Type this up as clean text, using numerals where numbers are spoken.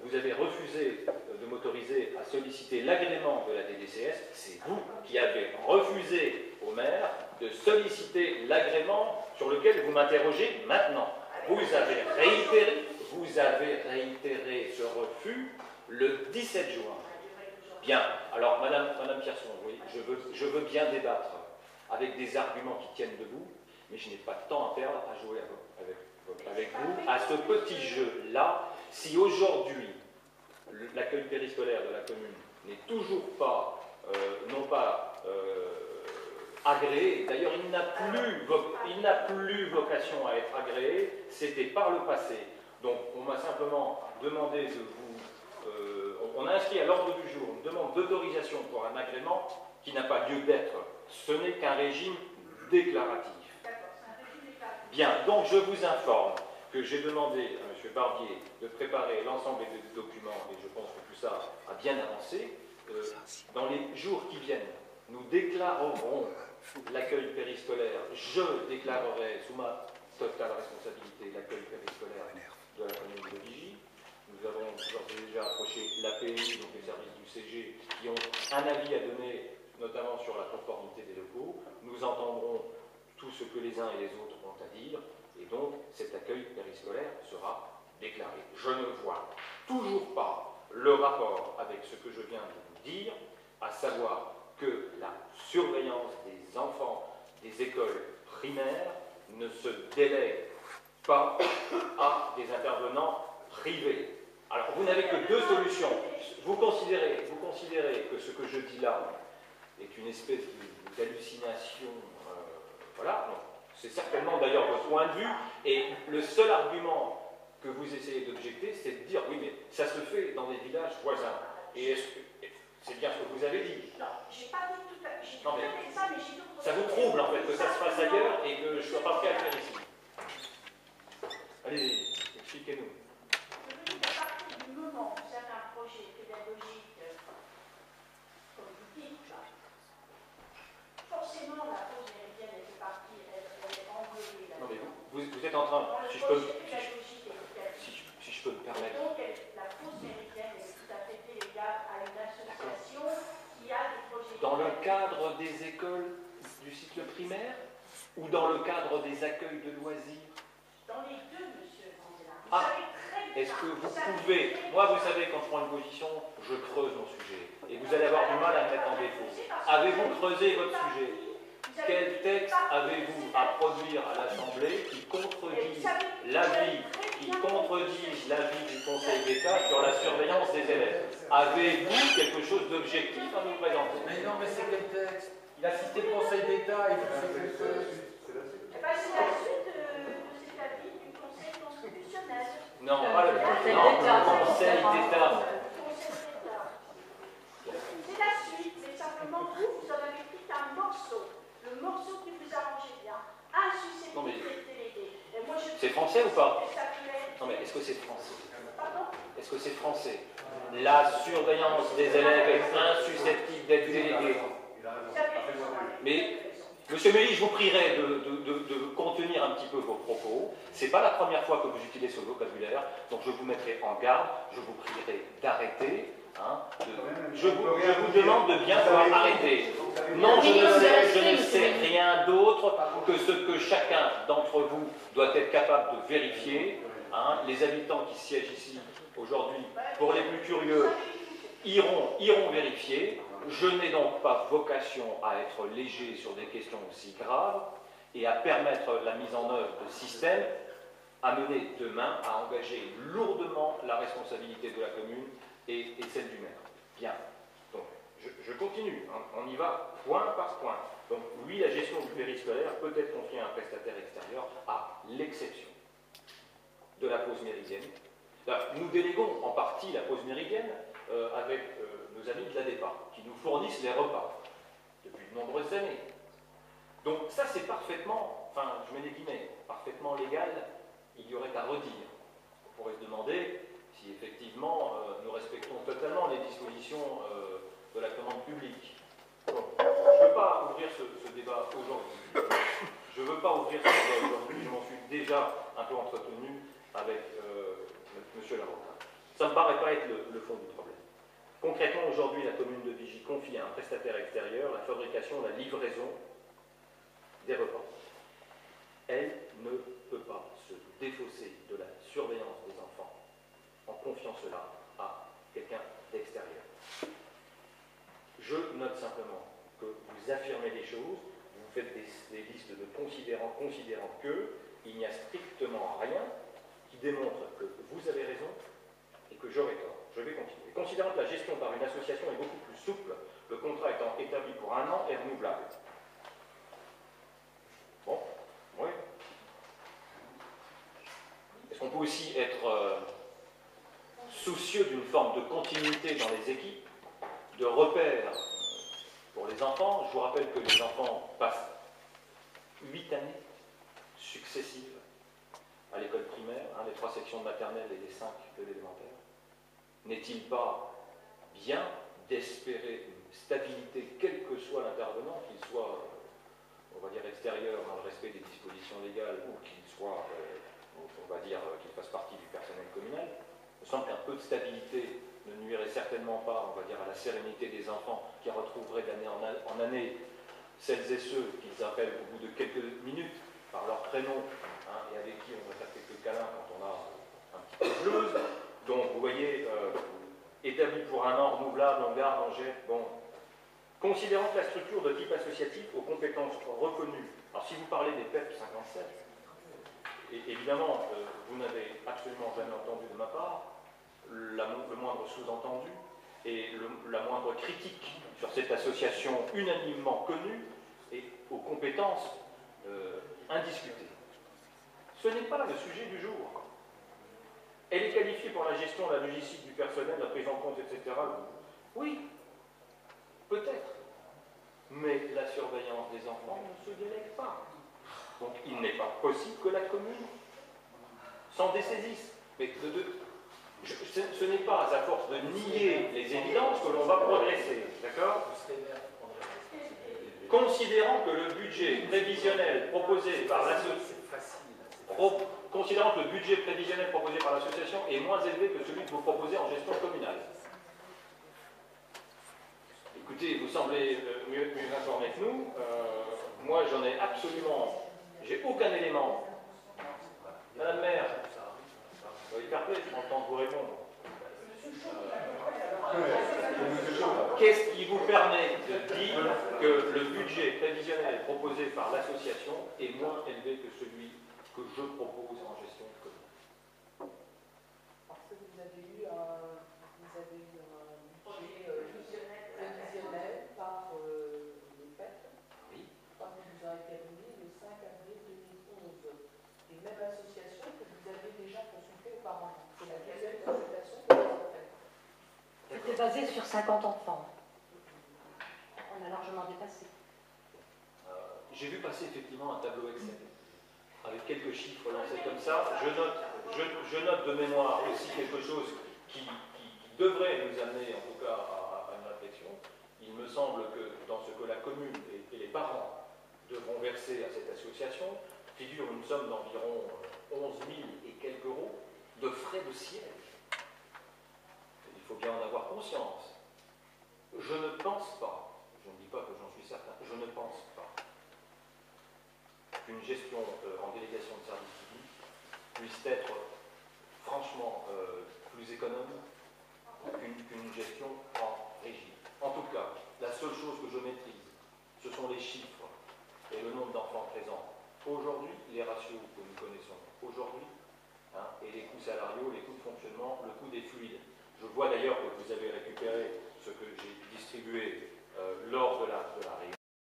vous avez refusé de m'autoriser à solliciter l'agrément de la DDCS, c'est vous qui avez refusé au maire de solliciter l'agrément sur lequel vous m'interrogez maintenant. Vous avez réitéré ce refus le 17 juin. Bien, alors Madame Pierson, oui, je veux bien débattre avec des arguments qui tiennent debout, mais je n'ai pas de temps à perdre à jouer avec vous à ce petit jeu-là. Si aujourd'hui l'accueil périscolaire de la commune n'est toujours pas, non pas agréé, d'ailleurs il n'a plus vocation à être agréé, c'était par le passé. Donc on m'a simplement demandé de vous, on a inscrit à l'ordre du jour une demande d'autorisation pour un agrément qui n'a pas lieu d'être. Ce n'est qu'un régime déclaratif. Bien, donc je vous informe que j'ai demandé à M. Barbier de préparer l'ensemble des documents, et je pense que tout ça a bien avancé. Dans les jours qui viennent, nous déclarerons l'accueil périscolaire. Je déclarerai sous ma totale responsabilité l'accueil périscolaire de la commune de Vigy. Nous avons déjà approché l'API, donc les services du CG, qui ont un avis à donner, notamment sur la conformité des locaux. Nous entendrons tout ce que les uns et les autres ont à dire, et donc cet accueil périscolaire sera déclaré. Je ne vois toujours pas le rapport avec ce que je viens de vous dire, à savoir que la surveillance des enfants des écoles primaires ne se délègue pas à des intervenants privés. Alors, vous n'avez que deux solutions. Vous considérez que ce que je dis là est une espèce d'hallucination. Voilà, c'est certainement d'ailleurs votre point de vue, et le seul argument que vous essayez d'objecter, c'est de dire, oui, mais ça se fait dans des villages voisins. Et c'est bien ce que vous avez dit. Non, j'ai pas dit tout à fait. Non, mais ça vous trouble, en fait, que ça se fasse ailleurs et que je ne sois pas prêt à le faire ici. Allez-y, expliquez-nous. Je veux dire qu'à partir du moment où vous avez un projet pédagogique, comme vous dites, là, forcément la pause méridienne fait partie, elle est englobée là. Non, mais vous êtes en train, si je peux me permettre. Donc la pause méridienne est tout à fait délégable à une association qui a des projets. Dans le cadre des écoles du cycle primaire ou dans le cadre des accueils de loisirs? Dans les deux, monsieur Mandela. Vous Ah, savez très bien. est-ce que vous pouvez... Moi, vous savez, quand je prends une position, je creuse mon sujet. Et vous allez avoir du mal à me mettre en défaut. Avez-vous creusé votre sujet? Quel texte avez-vous à produire à l'Assemblée qui contredise l'avis du Conseil d'État sur la surveillance des élèves? Avez-vous quelque chose d'objectif à nous présenter? Mais non, mais c'est quel texte? Il a cité le Conseil d'État, il faut que c'est quelque chose. C'est la suite de cet avis du Conseil constitutionnel. Non, pas le Conseil d'État. C'est la suite, mais simplement vous en avez pris un morceau. Le morceau qui vous arrangeait bien. Insusceptible de délégué. C'est français ou pas? Que ça peut être... Non, mais est-ce que c'est français? Pardon? Est-ce que c'est français? La surveillance des élèves est insusceptible d'être déléguée. Mais, monsieur Méli, je vous prierai de contenir un petit peu vos propos. Ce n'est pas la première fois que vous utilisez ce vocabulaire, donc je vous mettrai en garde, je vous prierai d'arrêter. Hein, je vous demande de bien pouvoir arrêter. Non, je ne sais rien d'autre que ce que chacun d'entre vous doit être capable de vérifier. Hein, les habitants qui siègent ici aujourd'hui, pour les plus curieux, iront vérifier. Je n'ai donc pas vocation à être léger sur des questions aussi graves et à permettre la mise en œuvre de systèmes amenés demain à engager lourdement la responsabilité de la commune et celle du maire. Bien. Donc, je continue. Hein. On y va point par point. Donc, oui, la gestion du périscolaire peut être confiée à un prestataire extérieur à l'exception de la pause méridienne. Alors, nous déléguons en partie la pause méridienne avec nos amis de l'ADEPA, qui nous fournissent les repas depuis de nombreuses années. Donc, ça, c'est parfaitement, enfin, je mets des guillemets, parfaitement légal. Il y aurait à redire. On pourrait se demander si effectivement nous respectons totalement les dispositions de la commande publique. Bon, je ne veux pas ouvrir ce débat aujourd'hui. Je m'en suis déjà un peu entretenu avec monsieur l'avocat. Ça ne me paraît pas être le fond du problème. Concrètement, aujourd'hui, la commune de Vigy confie à un prestataire extérieur la fabrication, la livraison des repas. Elle ne peut pas se défausser de la surveillance des enfants en confiant cela à quelqu'un d'extérieur. Je note simplement que vous affirmez les choses, vous faites des listes de considérant qu'il n'y a strictement rien qui démontre que vous avez raison et que j'aurai tort. Je vais continuer. Considérant que la gestion par une association est beaucoup plus souple, le contrat étant établi pour 1 an et renouvelable. Bon, oui. Est-ce qu'on peut aussi être soucieux d'une forme de continuité dans les équipes, de repères pour les enfants? Je vous rappelle que les enfants passent 8 années successives à l'école primaire, les 3 sections de maternelle et les 5 de l'élémentaire. N'est-il pas bien d'espérer une stabilité, quel que soit l'intervenant, qu'il soit, on va dire, extérieur dans le respect des dispositions légales ou qu'il soit, on va dire, qu'il fasse partie du personnel communal? Il me semble qu'un peu de stabilité ne nuirait certainement pas, on va dire, à la sérénité des enfants qui retrouveraient d'année en année celles et ceux qu'ils appellent au bout de quelques minutes par leur prénom, et avec qui on va faire quelques câlins quand on a un petit peu de blues. Donc, vous voyez, établi pour 1 an, renouvelable, on garde, on jette, bon. Considérant que la structure de type associatif aux compétences reconnues, alors si vous parlez des PEP 57, et évidemment, vous n'avez absolument jamais entendu de ma part le moindre sous-entendu et la moindre critique sur cette association unanimement connue et aux compétences indiscutées. Ce n'est pas le sujet du jour. Elle est qualifiée pour la gestion, la logistique du personnel, la prise en compte, etc. Oui, peut-être. Mais la surveillance des enfants ne se délègue pas. Donc il n'est pas possible que la commune s'en dessaisisse. Mais ce n'est pas à force de nier les évidences que l'on va progresser. D'accord ? Considérant que le budget prévisionnel proposé par l'association est moins élevé que celui que vous proposez en gestion communale. Écoutez, vous semblez mieux informé que nous. Moi, j'en ai absolument... J'ai aucun élément. Madame la maire, vous allez faire plaisir, je prends le temps de vous répondre. Qu'est-ce qui vous permet de dire que le budget prévisionnel proposé par l'association est moins élevé que celui que je propose en gestion commune? Parce que vous avez eu un budget prévisionnel par les fêtes. Oui. Quand vous avez terminé le 5 avril 2011. Et même l'association que vous avez déjà consultée auparavant. C'est la deuxième consultation que vous avez faite. C'était basé sur 50 enfants. On a largement dépassé. J'ai vu passer effectivement un tableau Excel avec quelques chiffres lancés comme ça. Je note de mémoire aussi quelque chose qui devrait nous amener en tout cas à une réflexion. Il me semble que dans ce que la commune et les parents devront verser à cette association figure une somme d'environ 11 000 et quelques euros de frais de siège. Il faut bien en avoir conscience. Je ne pense pas, je ne dis pas que j'en suis certain, je ne pense pas qu'une gestion en délégation de service public puisse être franchement plus économe qu'une gestion en régie. En tout cas, la seule chose que je maîtrise, ce sont les chiffres et le nombre d'enfants présents. Aujourd'hui, les ratios que nous connaissons aujourd'hui, et les coûts salariaux, les coûts de fonctionnement, le coût des fluides.